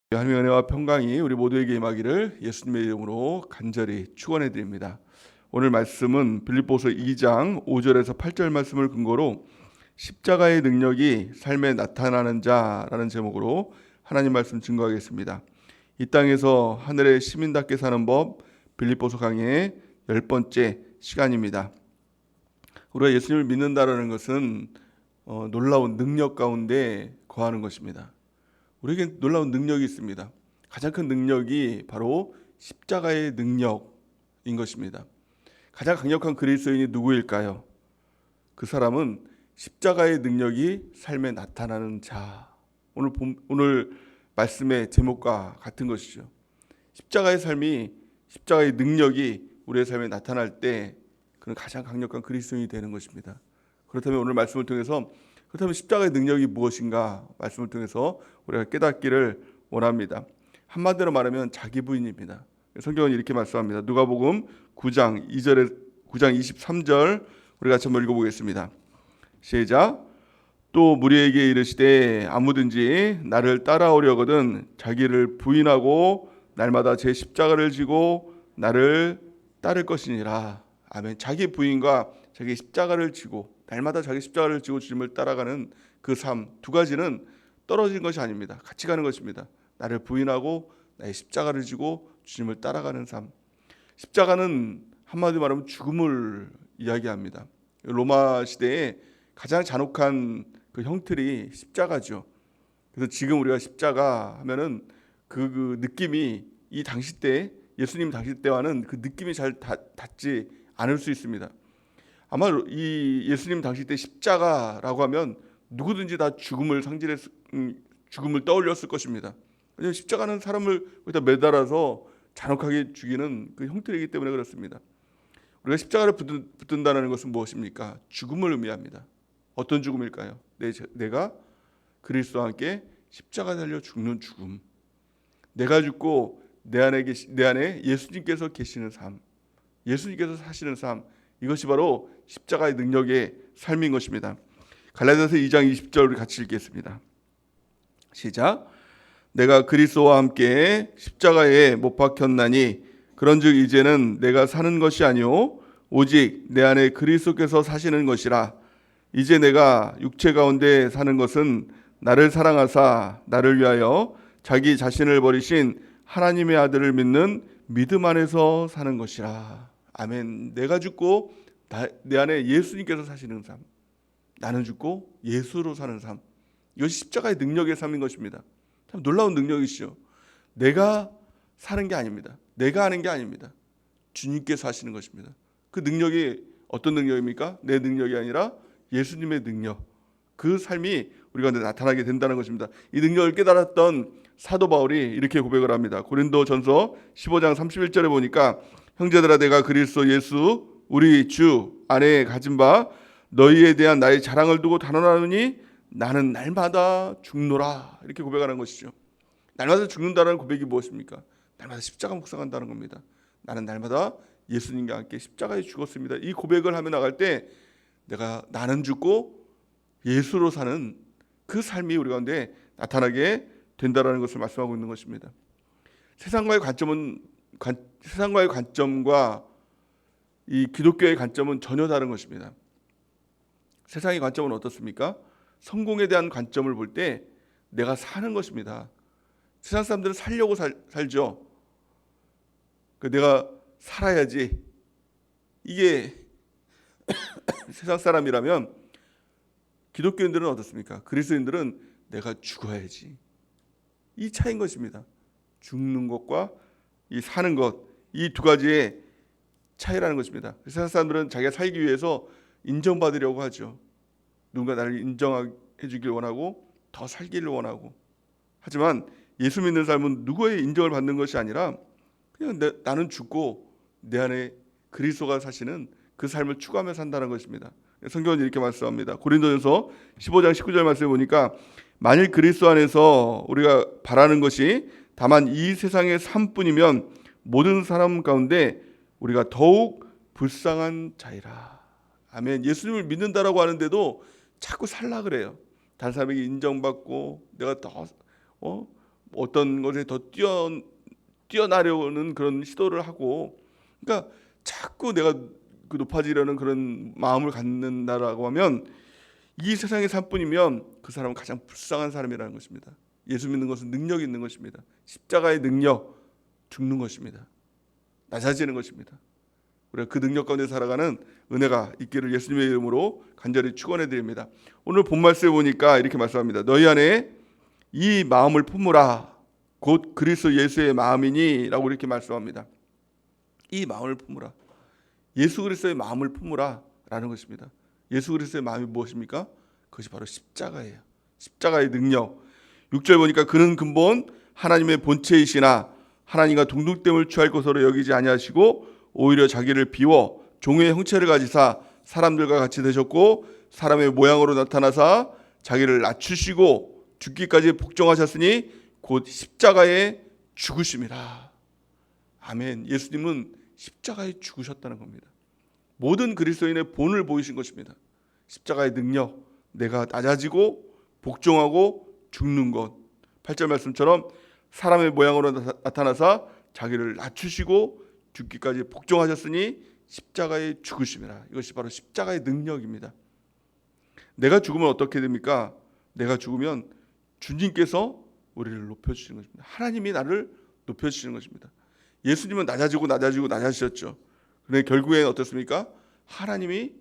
하나님의 은혜와 평강이 우리 모두에게 임하기를 예수님의 이름으로 간절히 축원해 드립니다. 오늘 말씀은 빌립보서 2장 5절에서 8절 말씀을 근거로 십자가의 능력이 삶에 나타나는 자라는 제목으로 하나님 말씀 증거하겠습니다. 이 땅에서 하늘의 시민답게 사는 법, 빌립보서 강의의 10번째 시간입니다. 우리가 예수님을 믿는다라는 것은 놀라운 능력 가운데 거하는 것입니다. 우리에게 놀라운 능력이 있습니다. 가장 큰 능력이 바로 십자가의 능력인 것입니다. 가장 강력한 그리스도인이 누구일까요? 그 사람은 십자가의 능력이 삶에 나타나는 자. 오늘 말씀의 제목과 같은 것이죠. 십자가의 삶이, 십자가의 능력이 우리의 삶에 나타날 때 그는 가장 강력한 그리스도인이 되는 것입니다. 그렇다면 오늘 말씀을 통해서 그렇다면 십자가의 능력이 무엇인가 말씀을 통해서 우리가 깨닫기를 원합니다. 한마디로 말하면 자기 부인입니다. 성경은 이렇게 말씀합니다. 누가복음 9장 23절 우리 같이 한번 읽어보겠습니다. 시작. 또 무리에게 이르시되 아무든지 나를 따라오려거든 자기를 부인하고 날마다 제 십자가를 지고 나를 따를 것이니라. 아멘. 자기 부인과 자기 십자가를 지고 날마다 자기 십자가를 지고 주님을 따라가는 그 삶 두 가지는 떨어진 것이 아닙니다. 같이 가는 것입니다. 나를 부인하고 나의 십자가를 지고 주님을 따라가는 삶. 십자가는 한마디로 말하면 죽음을 이야기합니다. 로마 시대에 가장 잔혹한 그 형틀이 십자가죠. 그래서 지금 우리가 십자가 하면은 그 느낌이 이 당시 때 예수님 당시 때와는 그 느낌이 잘 닿지 않을 수 있습니다. 아마 이 예수님 당시 때 십자가라고 하면 누구든지 다 죽음을 죽음을 떠올렸을 것입니다. 왜냐하면 십자가는 사람을 거기다 매달아서 잔혹하게 죽이는 그 형태이기 때문에 그렇습니다. 우리가 십자가를 붙든다는 것은 무엇입니까? 죽음을 의미합니다. 어떤 죽음일까요? 내가 그리스도와 함께 십자가 달려 죽는 죽음. 내가 죽고 내 안에 예수님께서 계시는 삶, 예수님께서 사시는 삶. 이것이 바로 십자가의 능력의 삶인 것입니다. 갈라디아서 2장 20절 우리 같이 읽겠습니다. 시작. 내가 그리스도와 함께 십자가에 못 박혔나니 그런즉 이제는 내가 사는 것이 아니요 오직 내 안에 그리스도께서 사시는 것이라. 이제 내가 육체 가운데 사는 것은 나를 사랑하사 나를 위하여 자기 자신을 버리신 하나님의 아들을 믿는 믿음 안에서 사는 것이라. 아멘. 내가 죽고 내 안에 예수님께서 사시는 삶, 나는 죽고 예수로 사는 삶. 이것이 십자가의 능력의 삶인 것입니다. 참 놀라운 능력이시죠. 내가 사는 게 아닙니다. 내가 하는 게 아닙니다. 주님께서 하시는 것입니다. 그 능력이 어떤 능력입니까? 내 능력이 아니라 예수님의 능력. 그 삶이 우리 가운데 나타나게 된다는 것입니다. 이 능력을 깨달았던 사도 바울이 이렇게 고백을 합니다. 고린도전서 15장 31절에 보니까 형제들아 내가 그리스도 예수 우리 주 안에 가진 바 너희에 대한 나의 자랑을 두고 단언하노니 나는 날마다 죽노라. 이렇게 고백하는 것이죠. 날마다 죽는다는 고백이 무엇입니까? 날마다 십자가 묵상한다는 겁니다. 나는 날마다 예수님과 함께 십자가에 죽었습니다. 이 고백을 하며 나갈 때 나는 죽고 예수로 사는 그 삶이 우리 가운데 나타나게 된다라는 것을 말씀하고 있는 것입니다. 세상과의 관점과 이 기독교의 관점은 전혀 다른 것입니다. 세상의 관점은 어떻습니까? 성공에 대한 관점을 볼 때 내가 사는 것입니다. 세상 사람들은 살려고 살죠. 내가 살아야지. 이게 세상 사람이라면 기독교인들은 어떻습니까? 그리스도인들은 내가 죽어야지. 이 차이인 것입니다. 죽는 것과 이 사는 것, 이 두 가지의 차이라는 것입니다. 세상 사람들은 자기가 살기 위해서 인정받으려고 하죠. 누군가 나를 인정해 주길 원하고 더 살기를 원하고. 하지만 예수 믿는 삶은 누구의 인정을 받는 것이 아니라 그냥 나는 죽고 내 안에 그리스도가 사시는 그 삶을 추구하며 산다는 것입니다. 성경은 이렇게 말씀합니다. 고린도전서 15장 19절 말씀에 보니까 만일 그리스도 안에서 우리가 바라는 것이 다만 이 세상의 삶뿐이면 모든 사람 가운데 우리가 더욱 불쌍한 자이라. 아멘. 예수님을 믿는다라고 하는데도 자꾸 살라 그래요. 다른 사람에게 인정받고 내가 더 어떤 것에 더 뛰어나려는 그런 시도를 하고, 그러니까 자꾸 내가 그 높아지려는 그런 마음을 갖는다라고 하면 이 세상의 삶뿐이면 그 사람은 가장 불쌍한 사람이라는 것입니다. 예수 믿는 것은 능력이 있는 것입니다. 십자가의 능력, 죽는 것입니다. 낮아지는 것입니다. 우리가 그 능력 가운데 살아가는 은혜가 있기를 예수님의 이름으로 간절히 축원해 드립니다. 오늘 본 말씀에 보니까 이렇게 말씀합니다. 너희 안에 이 마음을 품으라. 곧 그리스도 예수의 마음이니 라고 이렇게 말씀합니다. 이 마음을 품으라. 예수 그리스도의 마음을 품으라 라는 것입니다. 예수 그리스도의 마음이 무엇입니까? 그것이 바로 십자가예요. 십자가의 능력. 6절 보니까 그는 근본 하나님의 본체이시나 하나님과 동등됨을 취할 것으로 여기지 아니하시고 오히려 자기를 비워 종의 형체를 가지사 사람들과 같이 되셨고 사람의 모양으로 나타나사 자기를 낮추시고 죽기까지 복종하셨으니 곧 십자가에 죽으심이라. 아멘. 예수님은 십자가에 죽으셨다는 겁니다. 모든 그리스도인의 본을 보이신 것입니다. 십자가의 능력, 내가 낮아지고 복종하고 죽는 것. 8절 말씀처럼 사람의 모양으로 나타나사 자기를 낮추시고 죽기까지 복종하셨으니 십자가에 죽으심이라. 이것이 바로 십자가의 능력입니다. 내가 죽으면 어떻게 됩니까? 내가 죽으면 주님께서 우리를 높여주시는 것입니다. 하나님이 나를 높여주시는 것입니다. 예수님은 낮아지셨죠. 그런데 결국에는 어떻습니까? 하나님이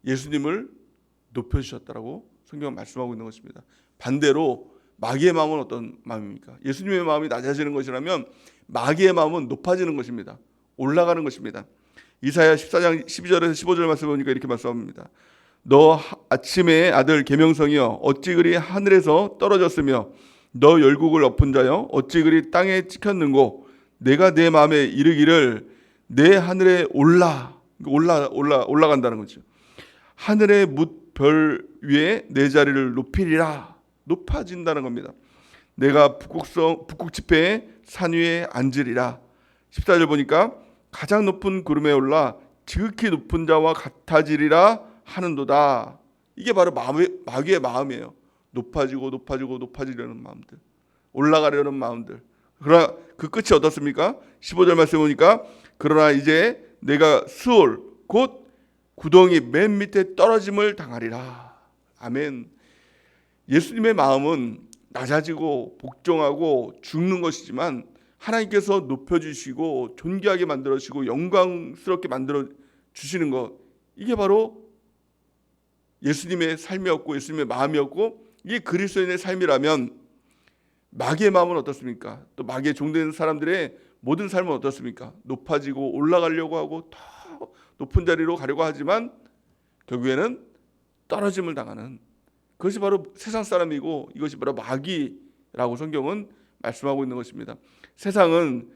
예수님을 높여주셨다라고 성경은 말씀하고 있는 것입니다. 반대로 마귀의 마음은 어떤 마음입니까? 예수님의 마음이 낮아지는 것이라면 마귀의 마음은 높아지는 것입니다. 올라가는 것입니다. 이사야 14장 12절에서 15절 말씀 보니까 이렇게 말씀합니다. 너 아침의 아들 계명성이여 어찌 그리 하늘에서 떨어졌으며 너 열국을 엎은 자여 어찌 그리 땅에 찍혔는고 내가 내 마음에 이르기를 내 하늘에 올라간다는 거죠. 하늘의 뭇별 위에 내 자리를 높이리라. 높아진다는 겁니다. 내가 북극 지폐의 산 위에 앉으리라. 14절 보니까 가장 높은 구름에 올라 지극히 높은 자와 같아지리라 하는도다. 이게 바로 마귀의 마음이에요. 높아지려는 마음들, 올라가려는 마음들. 그러나 그 끝이 어떻습니까? 15절 말씀 보니까 그러나 이제 내가 수올 곧 구덩이 맨 밑에 떨어짐을 당하리라. 아멘. 예수님의 마음은 낮아지고 복종하고 죽는 것이지만 하나님께서 높여주시고 존귀하게 만들어주시고 영광스럽게 만들어주시는 것, 이게 바로 예수님의 삶이었고 예수님의 마음이었고 이게 그리스도인의 삶이라면 마귀의 마음은 어떻습니까? 또 마귀의 종되는 사람들의 모든 삶은 어떻습니까? 높아지고 올라가려고 하고 더 높은 자리로 가려고 하지만 결국에는 떨어짐을 당하는, 그것이 바로 세상 사람이고 이것이 바로 마귀라고 성경은 말씀하고 있는 것입니다. 세상은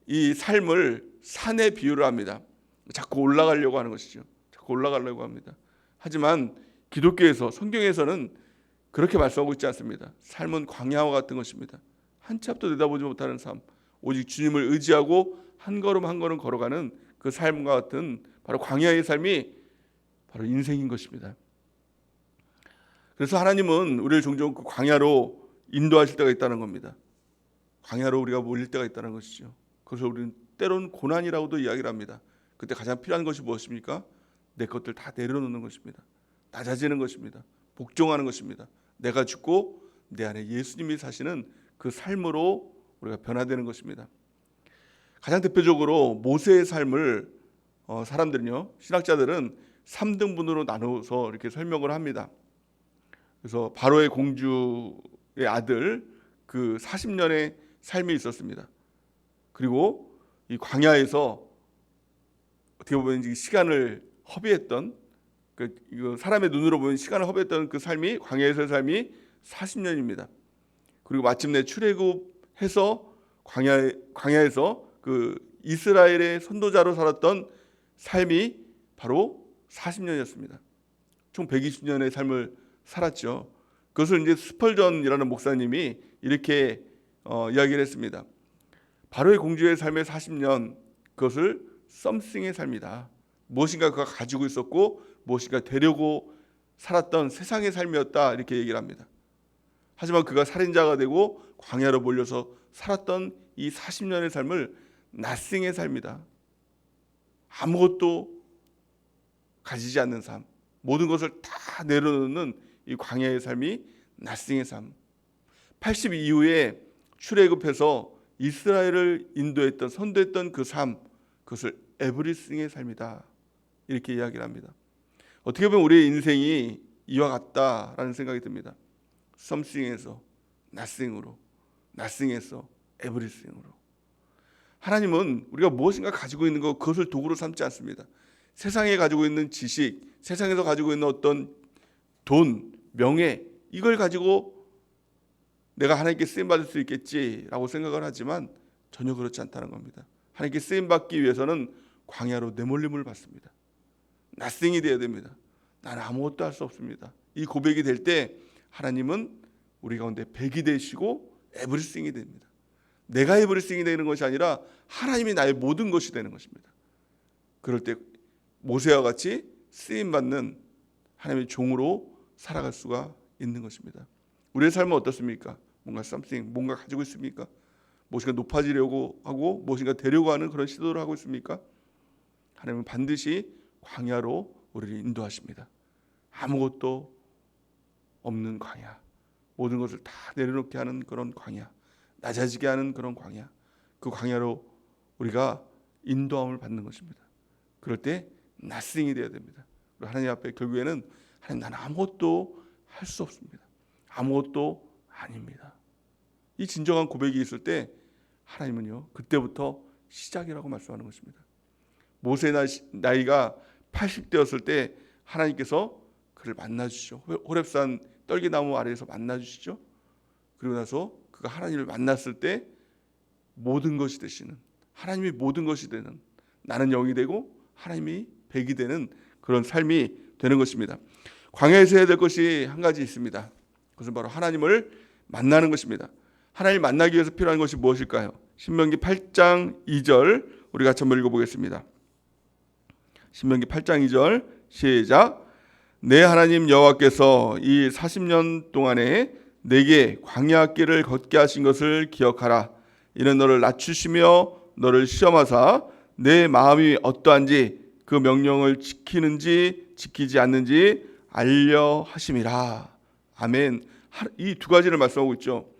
이 삶을 산에 비유를 합니다. 자꾸 올라가려고 하는 것이죠. 자꾸 올라가려고 합니다. 하지만 기독교에서, 성경에서는 그렇게 말씀하고 있지 않습니다. 삶은 광야와 같은 것입니다. 한 치 앞도 내다보지 못하는 삶, 오직 주님을 의지하고 한 걸음 한 걸음 걸어가는 그 삶과 같은 바로 광야의 삶이 바로 인생인 것입니다. 그래서 하나님은 우리를 종종 그 광야로 인도하실 때가 있다는 겁니다. 광야로 우리가 몰릴 때가 있다는 것이죠. 그래서 우리는 때로는 고난이라고도 이야기를 합니다. 그때 가장 필요한 것이 무엇입니까? 내 것들 다 내려놓는 것입니다. 낮아지는 것입니다. 복종하는 것입니다. 내가 죽고 내 안에 예수님이 사시는 그 삶으로 우리가 변화되는 것입니다. 가장 대표적으로 모세의 삶을 사람들은요, 신학자들은 3등분으로 나누어서 이렇게 설명을 합니다. 그래서 바로의 공주의 아들 그 40년의 삶이 있었습니다. 그리고 이 광야에서 어떻게 보면 시간을 허비했던, 그 사람의 눈으로 보면 시간을 허비했던 그 삶이, 광야에서의 삶이 40년입니다. 그리고 마침내 출애굽해서 광야에서 그 이스라엘의 선도자로 살았던 삶이 바로 40년이었습니다. 총 120년의 삶을 살았죠. 그것을 이제 스펄전이라는 목사님이 이렇게 이야기를 했습니다. 바로의 공주의 삶의 40년, 그것을 썸씽의 삶이다. 무엇인가 그가 가지고 있었고 무엇인가 되려고 살았던 세상의 삶이었다, 이렇게 얘기를 합니다. 하지만 그가 살인자가 되고 광야로 몰려서 살았던 이 40년의 삶을 낫싱의 삶이다. 아무것도 가지지 않는 삶, 모든 것을 다 내려놓는 이 광야의 삶이 낫싱의 삶. 80 이후에 출애굽해서 이스라엘을 인도했던 선도했던 그 삶, 그것을 에브리싱의 삶이다. 이렇게 이야기를 합니다. 어떻게 보면 우리의 인생이 이와 같다라는 생각이 듭니다. something에서 nothing으로, nothing에서 everything으로. 하나님은 우리가 무엇인가 가지고 있는 것, 그것을 도구로 삼지 않습니다. 세상에 가지고 있는 지식, 세상에서 가지고 있는 어떤 돈, 명예, 이걸 가지고 내가 하나님께 쓰임받을 수 있겠지라고 생각을 하지만 전혀 그렇지 않다는 겁니다. 하나님께 쓰임받기 위해서는 광야로 내몰림을 받습니다. nothing이 되어야 됩니다. 나는 아무것도 할 수 없습니다. 이 고백이 될 때 하나님은 우리 가운데 백이 되시고 에브리싱이 됩니다. 내가 에브리싱이 되는 것이 아니라 하나님이 나의 모든 것이 되는 것입니다. 그럴 때 모세와 같이 쓰임받는 하나님의 종으로 살아갈 수가 있는 것입니다. 우리의 삶은 어떻습니까? 뭔가 something, 뭔가 가지고 있습니까? 무엇인가 높아지려고 하고 무엇인가 되려고 하는 그런 시도를 하고 있습니까? 하나님은 반드시 광야로 우리를 인도하십니다. 아무것도 없는 광야, 모든 것을 다 내려놓게 하는 그런 광야, 낮아지게 하는 그런 광야, 그 광야로 우리가 인도함을 받는 것입니다. 그럴 때 nothing이 되어야 됩니다. 하나님 앞에 결국에는 하나님, 나는 아무것도 할 수 없습니다. 아무것도 아닙니다. 이 진정한 고백이 있을 때 하나님은요, 그때부터 시작이라고 말씀하는 것입니다. 모세의 나이가 80대였을 때 하나님께서 그를 만나주시죠. 호렙산 떨기나무 아래에서 만나주시죠. 그리고 나서 그가 하나님을 만났을 때 모든 것이 되시는, 하나님이 모든 것이 되는, 나는 0이 되고 하나님이 100이 되는 그런 삶이 되는 것입니다. 광야에서 해야 될 것이 한 가지 있습니다. 그것은 바로 하나님을 만나는 것입니다. 하나님을 만나기 위해서 필요한 것이 무엇일까요? 신명기 8장 2절 우리 같이 한번 읽어보겠습니다. 신명기 8장 2절 시작. 내 하나님 여호와께서 이 40년 동안에 내게 광야 길을 걷게 하신 것을 기억하라. 이는 너를 낮추시며 너를 시험하사 내 마음이 어떠한지 그 명령을 지키는지 지키지 않는지 알려 하심이라. 아멘. 이 두 가지를 말씀하고 있죠.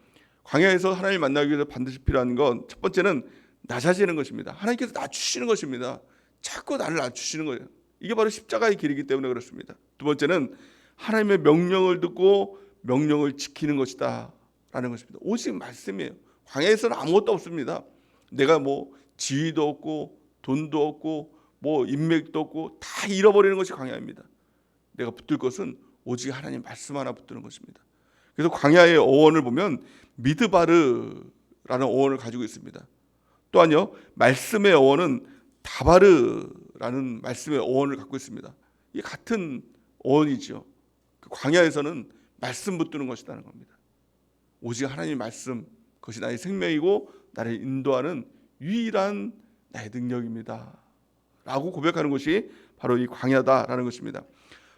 광야에서 하나님을 만나기 위해서 반드시 필요한 건 첫 번째는 낮아지는 것입니다. 하나님께서 낮추시는 것입니다. 자꾸 나를 낮추시는 거예요. 이게 바로 십자가의 길이기 때문에 그렇습니다. 두 번째는 하나님의 명령을 듣고 명령을 지키는 것이다 라는 것입니다. 오직 말씀이에요. 광야에서는 아무것도 없습니다. 내가 뭐 지위도 없고 돈도 없고 뭐 인맥도 없고 다 잃어버리는 것이 광야입니다. 내가 붙들 것은 오직 하나님 말씀 하나 붙드는 것입니다. 그래서 광야의 어원을 보면 미드바르라는 어원을 가지고 있습니다. 또한요, 말씀의 어원은 다바르라는 말씀의 어원을 갖고 있습니다. 이게 같은 어원이죠. 그 광야에서는 말씀 붙드는 것이라는 겁니다. 오직 하나님의 말씀, 그것이 나의 생명이고 나를 인도하는 유일한 나의 능력입니다 라고 고백하는 것이 바로 이 광야다라는 것입니다.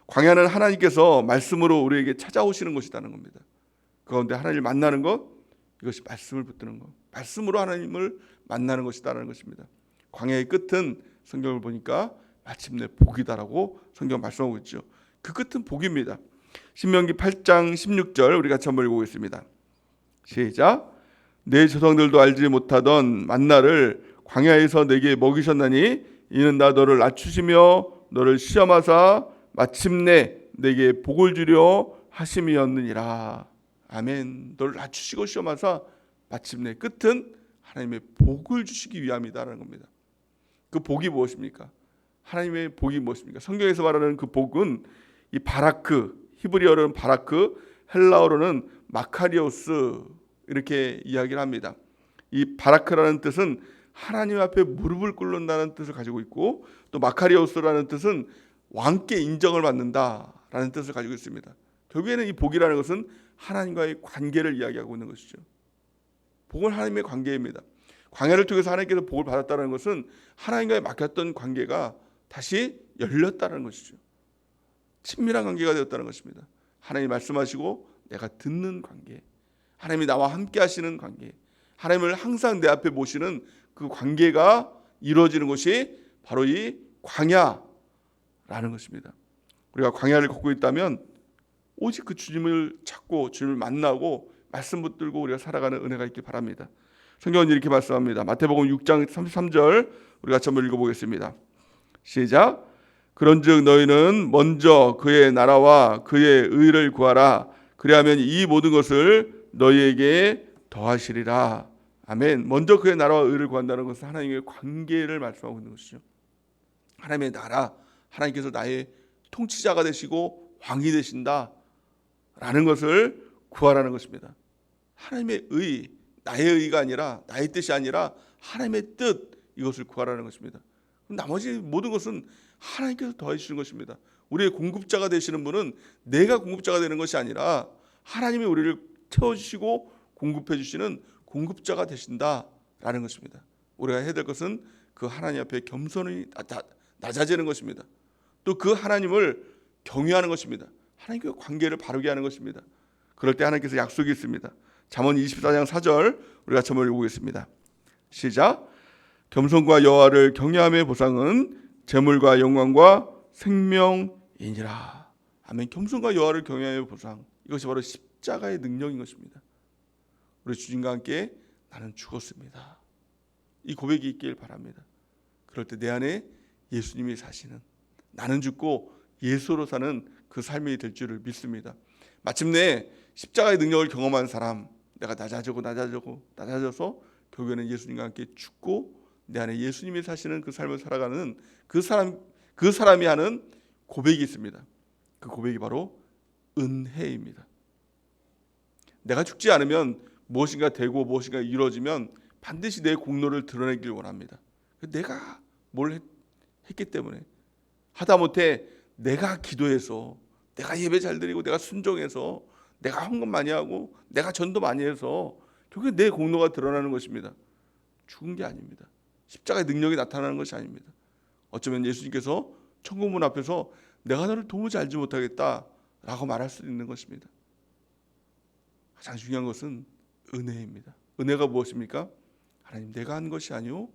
광야는 하나님께서 말씀으로 우리에게 찾아오시는 것이라는 겁니다. 그 가운데 하나님을 만나는 것, 이것이 말씀을 붙드는 것, 말씀으로 하나님을 만나는 것이다라는 것입니다. 광야의 끝은 성경을 보니까 마침내 복이다라고 성경 말씀하고 있죠. 그 끝은 복입니다. 신명기 8장 16절 우리 같이 한번 읽어보겠습니다. 시작. 내 조상들도 알지 못하던 만나를 광야에서 내게 먹이셨나니 이는 나 너를 낮추시며 너를 시험하사 마침내 내게 복을 주려 하심이었느니라. 아멘. 너를 낮추시고 시험하사 마침내 끝은 하나님의 복을 주시기 위함이다라는 겁니다. 그 복이 무엇입니까? 하나님의 복이 무엇입니까? 성경에서 말하는 그 복은 이 바라크, 히브리어로는 바라크, 헬라어로는 마카리오스 이렇게 이야기를 합니다. 이 바라크라는 뜻은 하나님 앞에 무릎을 꿇는다는 뜻을 가지고 있고, 또 마카리오스라는 뜻은 왕께 인정을 받는다라는 뜻을 가지고 있습니다. 결국에는 이 복이라는 것은 하나님과의 관계를 이야기하고 있는 것이죠. 복은 하나님의 관계입니다. 광야를 통해서 하나님께서 복을 받았다는 것은 하나님과의 막혔던 관계가 다시 열렸다는 것이죠. 친밀한 관계가 되었다는 것입니다. 하나님이 말씀하시고 내가 듣는 관계, 하나님이 나와 함께 하시는 관계, 하나님을 항상 내 앞에 모시는 그 관계가 이루어지는 것이 바로 이 광야라는 것입니다. 우리가 광야를 걷고 있다면 오직 그 주님을 찾고 주님을 만나고 말씀 붙들고 우리가 살아가는 은혜가 있길 바랍니다. 성경은 이렇게 말씀합니다. 마태복음 6장 33절 우리 같이 한번 읽어보겠습니다. 시작. 그런즉 너희는 먼저 그의 나라와 그의 의를 구하라. 그리하면 이 모든 것을 너희에게 더하시리라. 아멘. 먼저 그의 나라와 의를 구한다는 것은 하나님의 관계를 말씀하고 있는 것이죠. 하나님의 나라, 하나님께서 나의 통치자가 되시고 왕이 되신다라는 것을 구하라는 것입니다. 하나님의 의, 나의 의가 아니라, 나의 뜻이 아니라 하나님의 뜻, 이것을 구하라는 것입니다. 나머지 모든 것은 하나님께서 더해 주시는 것입니다. 우리의 공급자가 되시는 분은 내가 공급자가 되는 것이 아니라 하나님이 우리를 채워주시고 공급해 주시는 공급자가 되신다라는 것입니다. 우리가 해야 될 것은 그 하나님 앞에 겸손히 낮아지는 것입니다. 또 그 하나님을 경외하는 것입니다. 하나님과 관계를 바르게 하는 것입니다. 그럴 때 하나님께서 약속이 있습니다. 잠언 24장 4절 우리가 같이 한번 읽어보겠습니다. 시작. 겸손과 여호와를 경외함의 보상은 재물과 영광과 생명이니라. 아멘. 겸손과 여호와를 경외함의 보상, 이것이 바로 십자가의 능력인 것입니다. 우리 주님과 함께 나는 죽었습니다. 이 고백이 있길 바랍니다. 그럴 때 내 안에 예수님이 사시는, 나는 죽고 예수로 사는 그 삶이 될 줄을 믿습니다. 마침내 십자가의 능력을 경험한 사람, 내가 낮아져서 결국에는 예수님과 함께 죽고 내 안에 예수님이 사시는 그 삶을 살아가는 그 사람이 하는 고백이 있습니다. 그 고백이 바로 은혜입니다. 내가 죽지 않으면 무엇인가 되고 무엇인가 이루어지면 반드시 내 공로를 드러내길 원합니다. 내가 뭘 했기 때문에, 하다못해 내가 기도해서, 내가 예배 잘 드리고, 내가 순종해서, 내가 헌금 많이 하고, 내가 전도 많이 해서 결국에 내 공로가 드러나는 것입니다. 죽은 게 아닙니다. 십자가의 능력이 나타나는 것이 아닙니다. 어쩌면 예수님께서 천국문 앞에서 내가 너를 도무지 알지 못하겠다라고 말할 수도 있는 것입니다. 가장 중요한 것은 은혜입니다. 은혜가 무엇입니까? 하나님, 내가 한 것이 아니오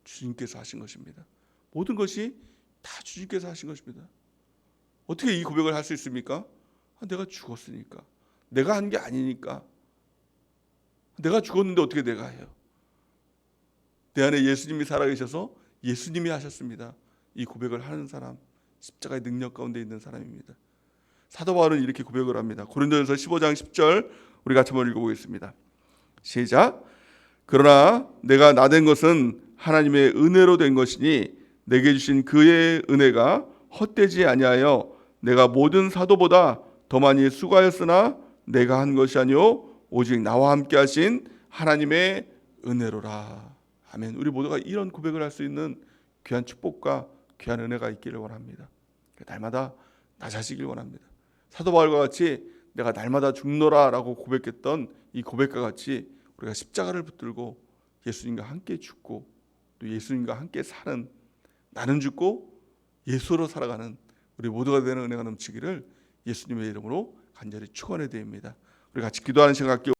주님께서 하신 것입니다. 모든 것이 다 주님께서 하신 것입니다. 어떻게 이 고백을 할 수 있습니까? 내가 죽었으니까, 내가 한 게 아니니까. 내가 죽었는데 어떻게 내가 해요? 내 안에 예수님이 살아계셔서 예수님이 하셨습니다. 이 고백을 하는 사람, 십자가의 능력 가운데 있는 사람입니다. 사도 바울은 이렇게 고백을 합니다. 고린도전서 15장 10절 우리 같이 한번 읽어보겠습니다. 시작. 그러나 내가 나된 것은 하나님의 은혜로 된 것이니 내게 주신 그의 은혜가 헛되지 아니하여 내가 모든 사도보다 더 많이 수고하였으나 내가 한 것이 아니요 오직 나와 함께 하신 하나님의 은혜로라. 아멘. 우리 모두가 이런 고백을 할 수 있는 귀한 축복과 귀한 은혜가 있기를 원합니다. 날마다 낮아지길 원합니다. 사도 바울과 같이 내가 날마다 죽노라라고 고백했던 이 고백과 같이 우리가 십자가를 붙들고 예수님과 함께 죽고 또 예수님과 함께 사는, 나는 죽고 예수로 살아가는 우리 모두가 되는 은혜가 넘치기를 예수님의 이름으로 간절히 축원해 드립니다. 우리 같이 기도하는 시간 갖기